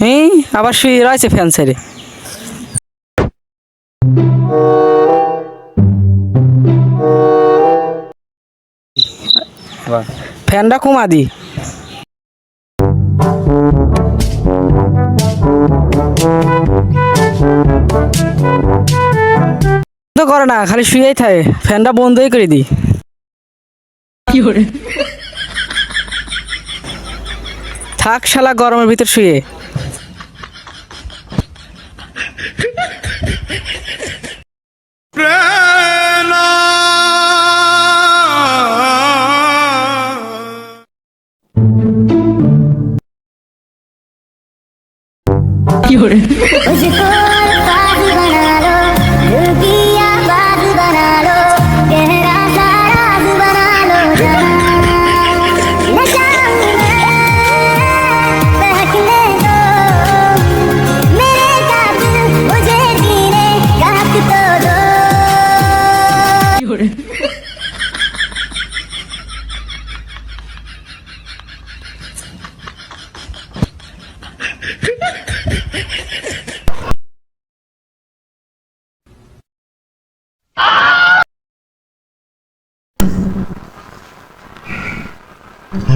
এই আবার শুয়ে রয়েছে ফ্যান ছেড়ে। ফ্যানটা কমা দি। তো করে না, খালি শুয়েই থাকে, ফ্যানটা বন্ধই করে দি। থাক শালা গরমের ভিতর শুয়ে।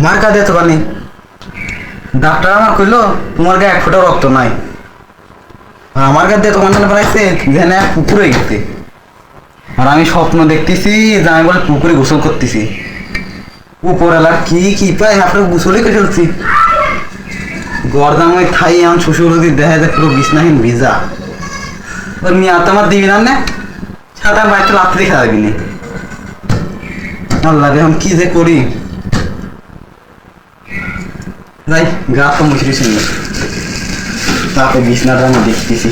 মার কাঁদে তো পানি। ডাক্তার আমার কইলো তোমার গায়ে 1 ফোঁটা রক্ত নাই। আমার কাঁদে তোমার জন্য বানাইছে যেন পুকুরে গেছে। আর আমি স্বপ্ন দেখতেছি যে আমি বলে পুকুরে গোসল করতেছি। উপরওয়ালার কি কি পাই আপনার গোসলই করে ফেলছি। গরদামে খাই আমার শ্বশুর যদি দেখা যায় পুরো বিছনাহীন ভিজা। ওর মেয়ে তো আমার দিবি না সাঁতার বাড়িতে রাত্রি খাওয়া দিবি না। আল্লাহ রে আমি কি যে করি। যাই গা তো মুছড়ি ছিল তাতে বিছনাটা আমি দেখতেছি।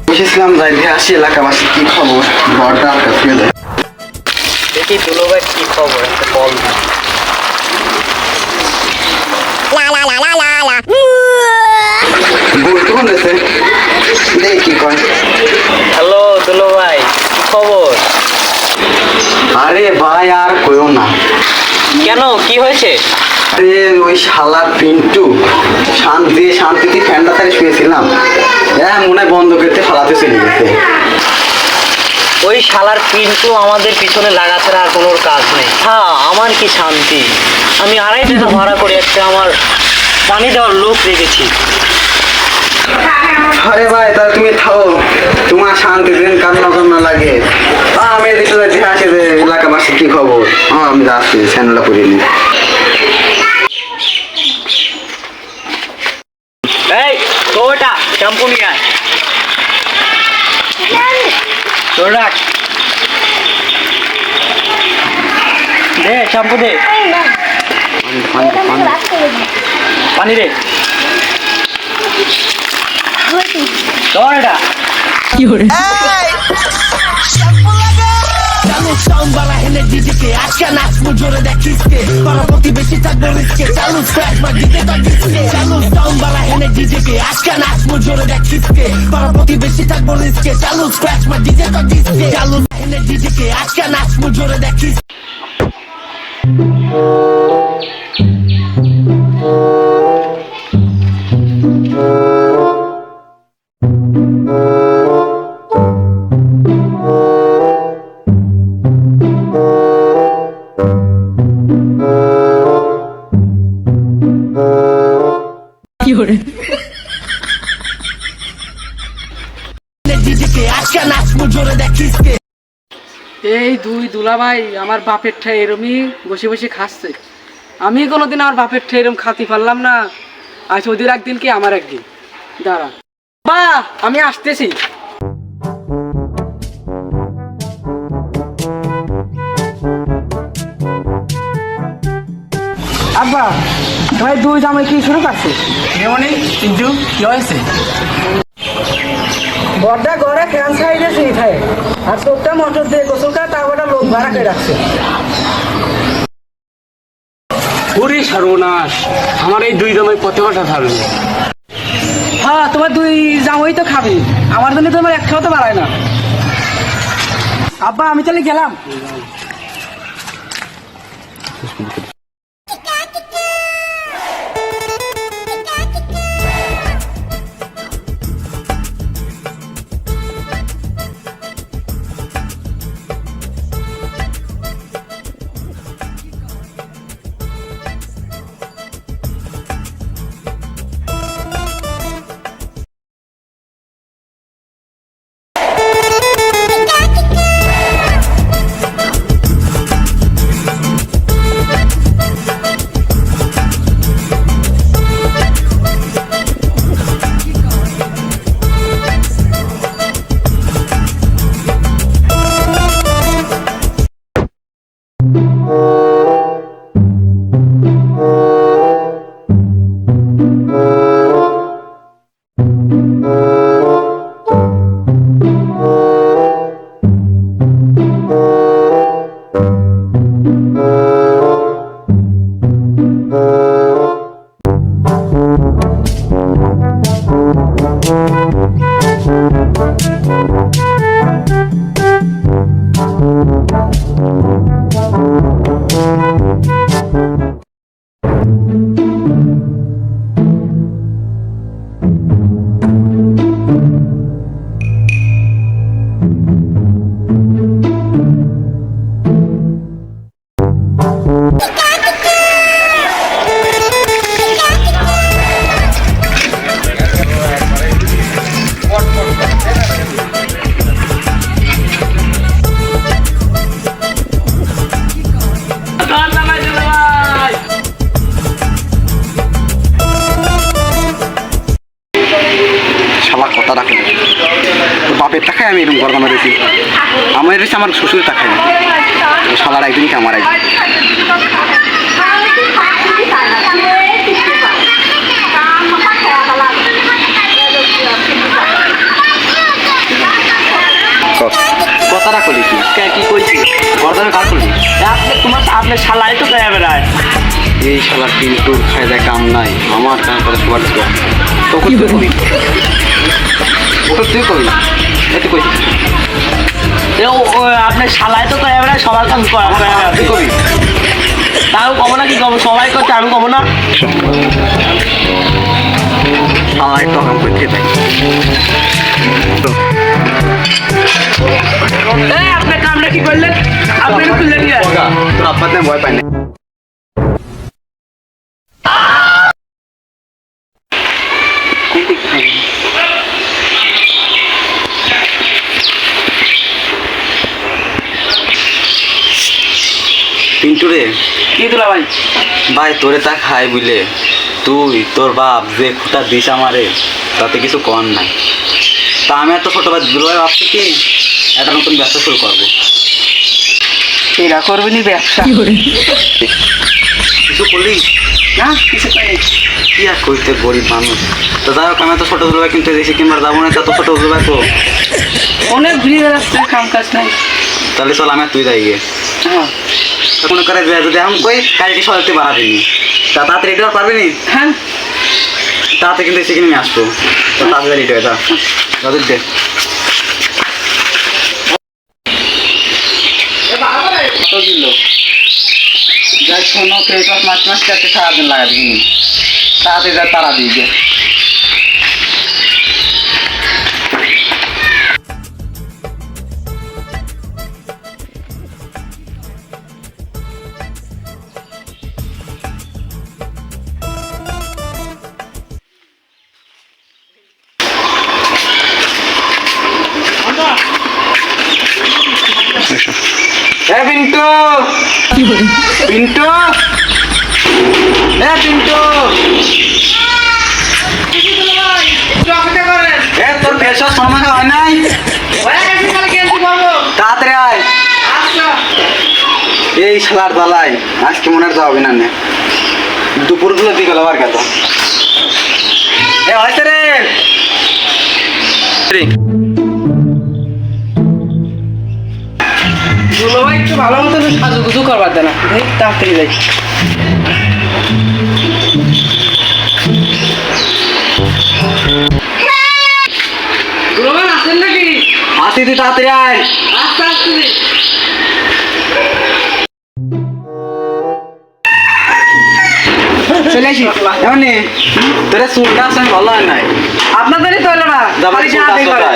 বুঝেছিলাম যাই দিয়ে আসি এলাকাবাসী কি খবর। ঘরটা আর কাছে যায় দেখি দুলো ভাই কি খবর, একটা বল না। বলতে বলেছে দেখি কি কয়। হ্যালো দুলো ভাই, কি খবর? আরে ভাই আর কইও না। কেন, কি হয়েছে? আরে ওই শালার পিন্টু শান্তিতে ফ্যানটা তারে শুয়েছিলাম, মনে হয় বন্ধ করতে ফালাতে চলে গেছে। ওই শালার পিন্টু আমাদের পিছনে লাগা ছাড়া আর কোনো কাজ নেই। হ্যাঁ, আমার কি শান্তি, আমি 2.5 টাকা ভাড়া করে একটা আমার পানি দেওয়ার লোক রেখেছি। আরে ভাই তাহলে তুমি থাও, তোমার শান্তি দিন কান্না লাগে। আমি এদিকে দেখে আসি যে এলাকাবাসী কি খবর। আমি যাচ্ছি স্যান্ডেলটা পরিয়ে নি। এই তোটা শ্যাম্পু নিয়ে আয়, তোর রাখ দে, শ্যাম্পু দে, পানি দে তোর এটা কি করে। साउंड वाला है डीजे के आज का नाच मुझे देखिसके परपति बेसी থাকবে রিস্কে চালু স্ক্র্যাচ মা দিতে তো ডিসকে চালু সাউন্ড वाला है डीजे के आज का नाच मुझे देखिसके परपति बेसी থাকবে রিস্কে চালু স্ক্র্যাচ মা দিতে তো ডিসকে চালু है डीजे के आज का नाच मुझे देखिस। এই দুই দুলাভাই আমার বাপের ঠাই এরমই বসে বসে খাচ্ছে। আমি কোনোদিন আমার বাপের ঠাই এরম খাতি পারলাম না। আজ ওদের একদিন কি আমার একদিন। দাঁড়া বা আমি আসতেছি। আব্বা ভাই দুই জামাই কি শুরু করছে? কিন্তু কি হয়েছে? বড়টা ঘরে ফ্যান সাইডে সেই থাকে আর চোখটা মোটর দিয়ে গোসলটা তারপরে লোক ভাড়া করে রাখছে। ওরে সর্বনাশ, আমার এই দুই জামাই কত কথা থাকবে। হ্যাঁ তোমার দুই জামাই তো খাবি, আমার জন্য তো আমার একটাও তো বাড়ায় না। আব্বা আমি তাহলে গেলাম। শালা কথা রাখে তোর বাপের টাকায় আমি এরকম গরম রয়েছি আমার রয়েছে আমার শ্বশুরের টাকায় শালার একদিন কি আমার একদিন কথাটা করলি কি কি কইছি গরদামে কার করলি আপনার শালাই তো গায়ে বেড়ায় এই শালার পিন্টুর খায় দেয় কাম নাই আমার কাম করে সবার তোকে তুই কবি ওটা তুই কবি এতে কই আপনার শালাই তো গায়ে বেড়ায় সবার কাম তুই কবি তাও কমো না কি কমো সবাই করছে আমি কমো না শালা একটু কাম করতে দেয় আপনার কামটা কি করলেন আপনি খুললেন তোর আব্বার না ভয় পায় না পিন্টু রে কি দুলা ভাই ভাই তোরে তা খাই বুঝলে তুই তোর বাপ যে খুঁটা দিস আমারে তাতে কিছু কর নাই তা আমি এত ছোট ভাই দুলাভাই ভাবছি কি একটা নতুন ব্যবসা শুরু করবো এরা করবেনি ব্যবসা কিছু করলি না কিছু পাইনি কি আর করতে গরিব মানুষ তো যাই হোক আমি এত ছোট দুলাভাই কিনতে দেখছি কিংবা যাবো না তত ছোট দুলাভাই তো অনেক ঘুরে বেড়াচ্ছে কাম কাজ নাই তাহলে চল আমি আর তুই যাই গিয়ে হ্যাঁ মনে করে যদি এখন কই কালকে সকালে তুই বাড়াবি নি তা তাড়াতাড়ি রেডি হওয়া পারবি নি হ্যাঁ তাড়াতাড়ি কিন্তু এসে কিনে নিয়ে আসবো তো তাড়াতাড়ি রেডি হয়ে যা তাদের দে কত কিলো যাই শোনো কেউ তো মাছ যাতে সারাদিন লাগা দিবি তাড়াতাড়ি যা তারা দিয়ে দে পিন্টু পিন্টু পিন্টু তোর ফেসওয়াশ সময় হয় নাই তাড়াতাড়ি আয় এই শালার দালাই আজকে মনে হয় যাবি না দুপুরগুলো দিয়ে গেল আবার গেল হয়তো রে দুলা ভাই একটু ভালো মতো সাজুগুজু করবার দেনা তাড়াতাড়ি যাই দুলা ভাই আসেন নাকি আসি তুই তাড়াতাড়ি আয় আস্তে আস্তে চলে আসি এমনি তোরা চুলটা আছে ভালো হয় নাই আপনাদেরই তো হলো না খালি যা দেই করে।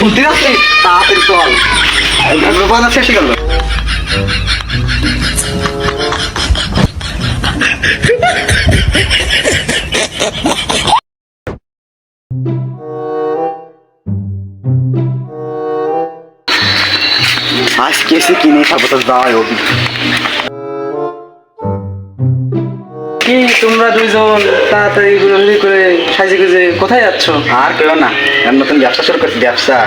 সত্যি আছে তাড়াতাড়ি চল বাজার শেষ হয়ে গেল আজকে এসে কিনে খাবো তো দাওয়াই অভি কি তোমরা দুইজন তাড়াতাড়ি ঘুরাঘুরি করে সাজে গুজে কোথায় যাচ্ছ? আর কেউ না আমি নতুন ব্যবসা শুরু করছি ব্যবসা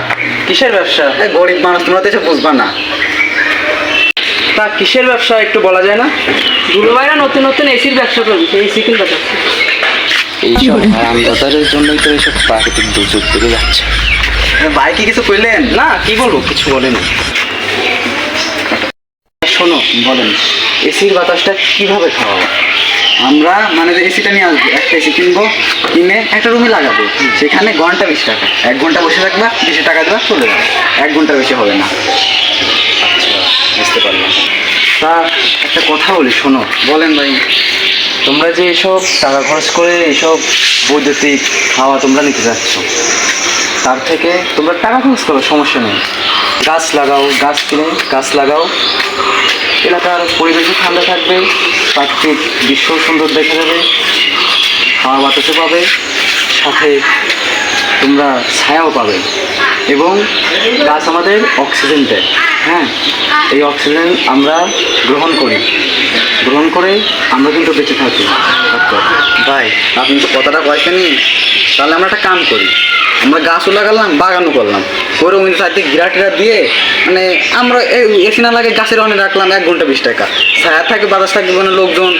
কিসের ব্যবসা? এই গরিব মানুষ তোমরা তো এসব বুঝবা না তা কিসের ব্যবসা একটু বলা যায় না? দুলো ভাইরা নতুন নতুন এসির ব্যবসা করবে, সেই সিকিল ব্যবসা। এইসব হারামজাদাদের জন্যই তো এইসব প্রাকৃতিক দুর্যোগ বেড়ে যাচ্ছে। ভাই কি কিছু কইলেন না কি বলবো, কিছু বলেনি। শোনো, বলেন এসির বাতাসটা কিভাবে খাওয়াবো? আমরা মানে যে এসিটা নিয়ে আসবো একটা এসি কিনবো কিনে একটা রুমে লাগাবো সেখানে ঘন্টা 20 টাকা 1 ঘন্টা বসে থাকবা 20 টাকা দেওয়া চলে যাবে 1 ঘন্টার বেশি হবে না আচ্ছা, বুঝতে পারলাম। তা একটা কথা বলি শোনো বলেন ভাই তোমরা যে এসব টাকা খরচ করে এসব বৈদ্যুতিক হাওয়া তোমরা নিতে যাচ্ছ, তার থেকে তোমরা টাকা খরচ করো, সমস্যা নেই। গাছ লাগাও, গাছ কিনে গাছ লাগাও, এলাকার পরিবেশও ঠান্ডা থাকবে, প্রাকৃতিক দৃশ্য সুন্দর দেখা যাবে, হাওয়া বাতাসও পাবে, সাথে তোমরা ছায়াও পাবে। এবং গাছ আমাদের অক্সিজেন দেয়। হ্যাঁ, এই অক্সিজেন আমরা গ্রহণ করি, গ্রহণ করে আমরা কিন্তু বেঁচে থাকি। ভাই আপনি তো কথাটা কয়েছেনই তাহলে আমরা একটা কাম করি আমরা গাছও লাগালাম বাগানও করলাম করে ওই সাইডে ঘিরা টিরা দিয়ে মানে আমরা এসি না লাগে গাছের অনেক রাখলাম 1 ঘন্টা 20 টাকা ছায়া থাকে বাতাস থাকবে মানে লোকজন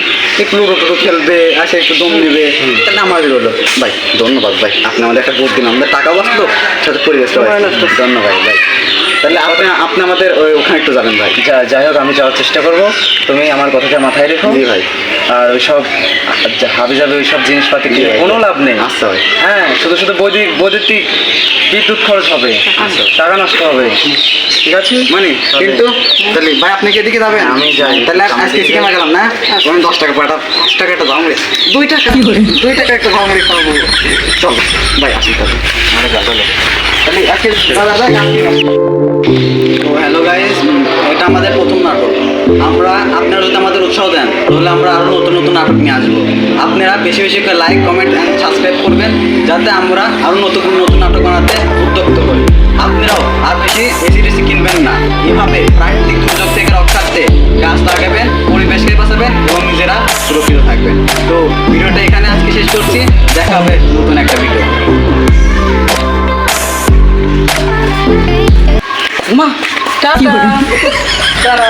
একটু লুডো টুডো খেলবে আসে একটু দম নেবে তাহলে আমাদের হলো ভাই ধন্যবাদ ভাই আপনি আমাদের একটা ভোট দিন আমাদের টাকা বাঁচলো সাথে পরিবেশ ধন্যবাদ ভাই তাহলে আপনি আমাদের ওখানে একটু যাবেন ভাই যাই হোক, আমি যাওয়ার চেষ্টা করব, তুমি আমার কথাটা মাথায় রেখো। জি ভাই। আর ওইসব হাবি যাবে ওইসব জিনিসপাতি কিনে কোনো লাভ নেই। আচ্ছা ভাই হ্যাঁ, শুধু শুধু বৈদ্যুতিক বিদ্যুৎ খরচ হবে, টাকা নষ্ট হবে। ঠিক আছে মানে কিন্তু তাহলে ভাই আপনি কি এদিকে যাবেন আমি যাই। তাহলে আজকে চিকেন লাগালাম না আমি 10 টাকা পাটা 5 টাকা একটা দাম 2 টাকা 2 টাকা একটা দাম রে খাবো চল ভাই আসি তাহলে আরে যা চলো তাহলে আজকে দাদা তো হ্যালো গাইস এটা আমাদের প্রথম নাটক আমরা আপনারা যদি আমাদের উৎসাহ দেন তাহলে আমরা আরো নতুন নতুন নাটক নিয়ে আসবো আপনারা বেশি বেশি করে লাইক কমেন্ট এন্ড সাবস্ক্রাইব করবেন যাতে আমরা আরো নতুন নতুন নাটক বানাতে উদ্যোক্ত করি আপনারাও আর বেশি এসি কিনবেন না এইভাবে প্রাকৃতিক দুর্যোগ থেকে রক্ষার্থে গাছ লাগাবেন পরিবেশকে বাঁচাবেন এবং নিজেরা সুরক্ষিত থাকবেন তো ভিডিওটা এখানে আজকে শেষ করছি দেখা হবে নতুন একটা ভিডিও মা টাটা টাটা